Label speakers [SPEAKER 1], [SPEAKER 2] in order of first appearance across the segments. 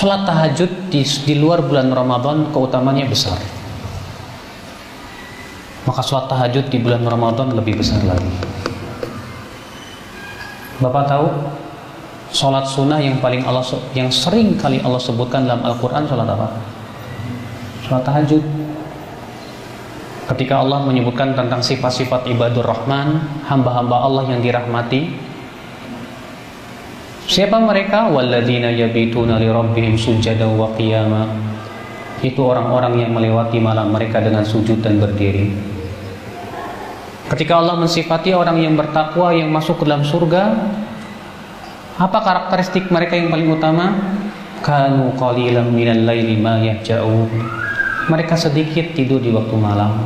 [SPEAKER 1] Sholat tahajud di luar bulan Ramadan keutamaannya besar. Maka sholat tahajud di bulan Ramadan lebih besar lagi. Bapak tahu sholat sunnah yang sering kali Allah sebutkan dalam Al-Quran sholat apa? Sholat tahajud. Ketika Allah menyebutkan tentang sifat-sifat ibadur Rahman, hamba-hamba Allah yang dirahmati, siapa mereka? Walladzina yabituna li rabbihim sujadan wa qiyama. Itu orang-orang yang melewati malam mereka dengan sujud dan berdiri. Ketika Allah mensifati orang yang bertakwa yang masuk ke dalam surga, apa karakteristik mereka yang paling utama? Kanu qalilan minal laili ma yahja'un. Mereka sedikit tidur di waktu malam.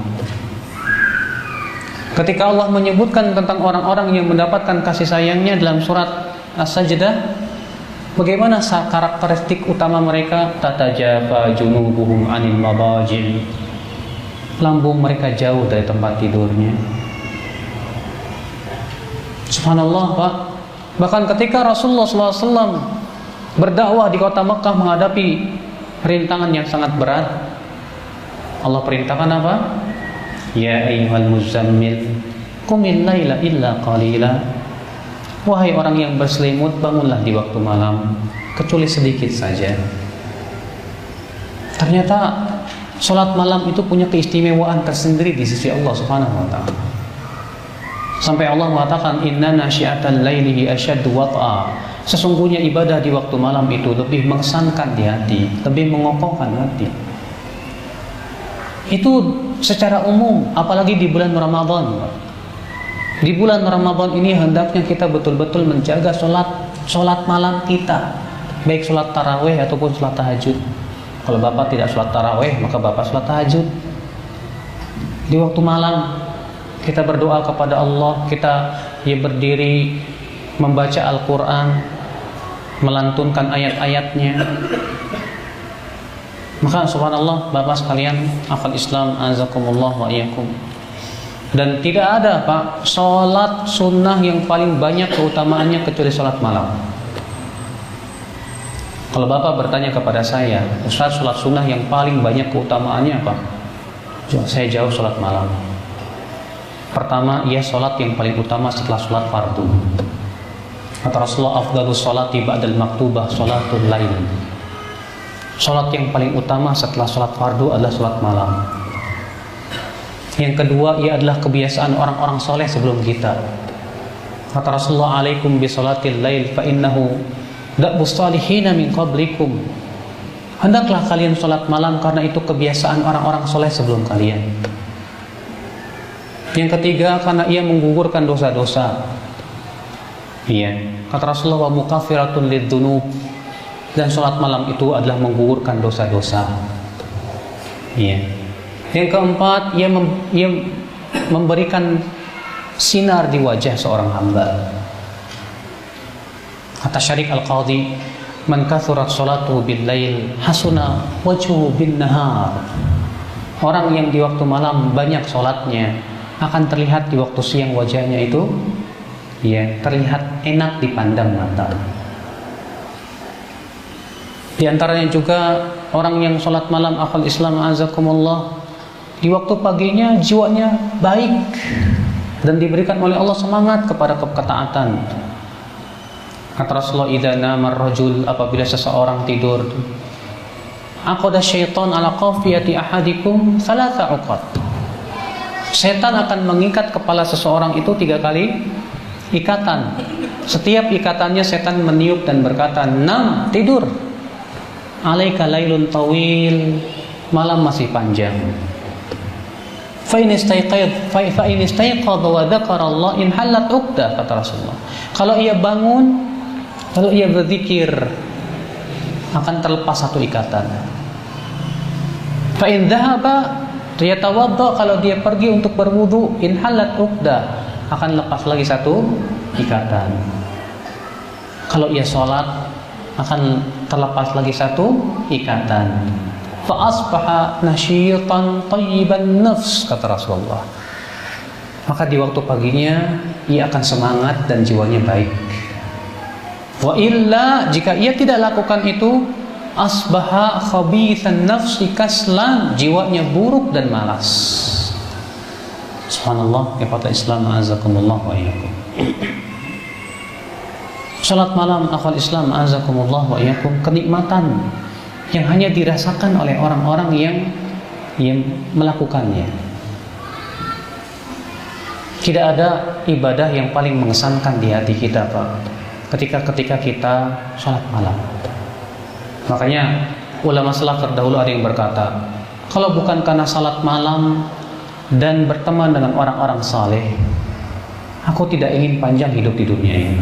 [SPEAKER 1] Ketika Allah menyebutkan tentang orang-orang yang mendapatkan kasih sayangnya dalam surat As-Sajdah, bagaimana karakteristik utama mereka? Tatajafa junubuhum 'anil madaji'. Lambung mereka jauh dari tempat tidurnya. Subhanallah, Pak. Bahkan ketika Rasulullah SAW berdakwah di kota Mekah menghadapi rintangan yang sangat berat, Allah perintahkan apa? Ya ayyuhal muzammil qumil laila illa qalila. Wahai orang yang berselimut, bangunlah di waktu malam kecuali sedikit saja. Ternyata sholat malam itu punya keistimewaan tersendiri di sisi Allah Subhanahu wa taala. Sampai Allah mengatakan inna nasyi'atal laili asyaddu wat'a. Sesungguhnya ibadah di waktu malam itu lebih mengesankan di hati, lebih mengokohkan hati. Itu secara umum, apalagi di bulan Ramadan. Di bulan Ramadan ini hendaknya kita betul-betul menjaga sholat malam kita, baik sholat tarawih ataupun sholat tahajud. Kalau Bapak tidak sholat tarawih, maka Bapak sholat tahajud. Di waktu malam kita berdoa kepada Allah, kita berdiri membaca Al-Quran, melantunkan ayat-ayatnya. Maka subhanallah, Bapak sekalian, akhwat Islam, azakumullah wa iyyakum. Dan tidak ada, Pak, sholat sunnah yang paling banyak keutamaannya kecuali sholat malam. Kalau Bapak bertanya kepada saya, Ustaz, sholat sunnah yang paling banyak keutamaannya apa? Saya jawab sholat malam. Pertama, ia sholat yang paling utama setelah sholat fardu. Kata Rasulullah, afdhalus sholati ba'dal maktubah sholatul lail. Sholat yang paling utama setelah sholat fardu adalah sholat malam. Yang kedua, ia adalah kebiasaan orang-orang soleh sebelum kita. Kata Rasulullah, alaikum bi sholatil lail fa innahu da'bus salihina min qablikum. Hendaklah kalian sholat malam karena itu kebiasaan orang-orang soleh sebelum kalian. Yang ketiga, karena ia menggugurkan dosa-dosa. Iya, kata Rasulullah, wa mukaffiratun lidzunub. Dan sholat malam itu adalah menggugurkan dosa-dosa. Iya. Yang keempat, ia memberikan sinar di wajah seorang hamba. Kata Syarik Al-Qadhi, man kathurat sholatuhu bil lail hasuna wajhuhu bin nahar. Orang yang di waktu malam banyak sholatnya akan terlihat di waktu siang wajahnya itu terlihat enak dipandang mata. Di antaranya juga orang yang sholat malam, akhwat Islam azakumullah, di waktu paginya jiwanya baik dan diberikan oleh Allah semangat kepada ketaatan. Kata Rasulullah, idza nama ar-rajul, apabila seseorang tidur, aqada syaitan ala qafiyati ahadikum thalatha uqad. Setan akan mengikat kepala seseorang itu 3 kali ikatan. Setiap ikatannya setan meniup dan berkata, "Nam, tidur. Alaika lailun tawil, malam masih panjang. Fa in istayqadha wa dzakara Allah in halat uqdah," kata Rasulullah. Kalau ia bangun, kalau ia berzikir, akan terlepas 1 ikatan. Fa in dhahaba yatawadda, kalau dia pergi untuk berwudu, in halat uqdah, akan lepas lagi 1 ikatan. Kalau ia sholat, akan terlepas lagi 1 ikatan. Fa asbaha nasyitan thayyiban nafs, kata Rasulullah. Maka di waktu paginya ia akan semangat dan jiwanya baik. Wa illa, jika ia tidak lakukan itu, asbaha khabithan nafsi kaslan, jiwanya buruk dan malas. Subhanallah, ikhwatal Islam azakumullah wa iyyakum. Salat malam akhwal Islam azakumullah wa iyyakum, kenikmatan yang hanya dirasakan oleh orang-orang yang melakukannya. Tidak ada ibadah yang paling mengesankan di hati kita, Pak, ketika kita salat malam. Makanya ulama salaf terdahulu ada yang berkata, kalau bukan karena salat malam dan berteman dengan orang-orang saleh, aku tidak ingin panjang hidup di dunia ini.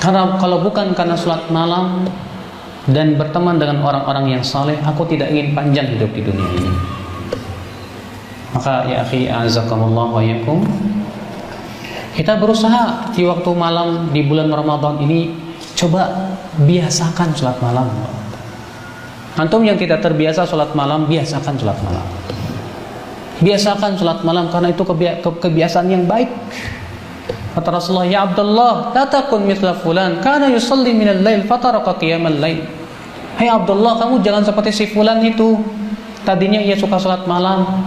[SPEAKER 1] Karena kalau bukan karena salat malam dan berteman dengan orang-orang yang saleh, aku tidak ingin panjang hidup di dunia ini. Maka ya akhi azakumullah wa iyyakum, kita berusaha di waktu malam di bulan Ramadan ini, coba biasakan sholat malam. Antum yang tidak terbiasa sholat malam, biasakan sholat malam. Biasakan sholat malam karena itu kebiasaan yang baik. Kata Rasulullah, ya Abdullah, la takun mithla fulan kana yusalli minal lail fataraka qiyamal lail. Hai Abdullah, kamu jangan seperti si fulan itu. Tadinya ia suka sholat malam,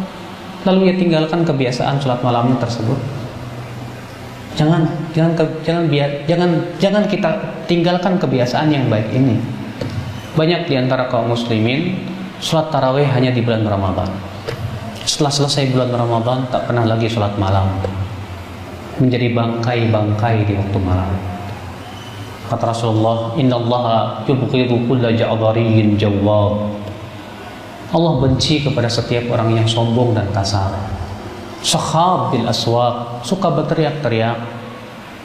[SPEAKER 1] lalu ia tinggalkan kebiasaan sholat malamnya tersebut. Jangan kita tinggalkan kebiasaan yang baik ini. Banyak di antara kaum muslimin sholat tarawih hanya di bulan Ramadan. Setelah selesai bulan Ramadan tak pernah lagi sholat malam, menjadi bangkai-bangkai di waktu malam. Kata Rasulullah, innallaha yubghidu kulla ja'dhariyyin jawwab. Allah benci kepada setiap orang yang sombong dan kasar. Sakhab bil aswaq, suka berteriak-teriak.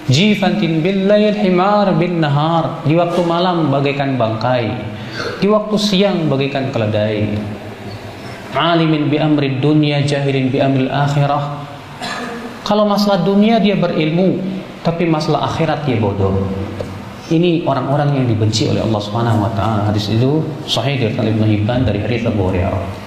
[SPEAKER 1] Jifantin bil lail himar bin nahar, di waktu malam bagaikan bangkai, di waktu siang bagaikan keledai. Alimin bi amri dunya, jahilin bi amri akhirah. Kalau masalah dunia dia berilmu, tapi masalah akhirat dia bodoh. Ini orang-orang yang dibenci oleh Allah Subhanahu wa taala. Hadis itu sahih dari Ibnu Hibban dari hadits Abu Hurairah.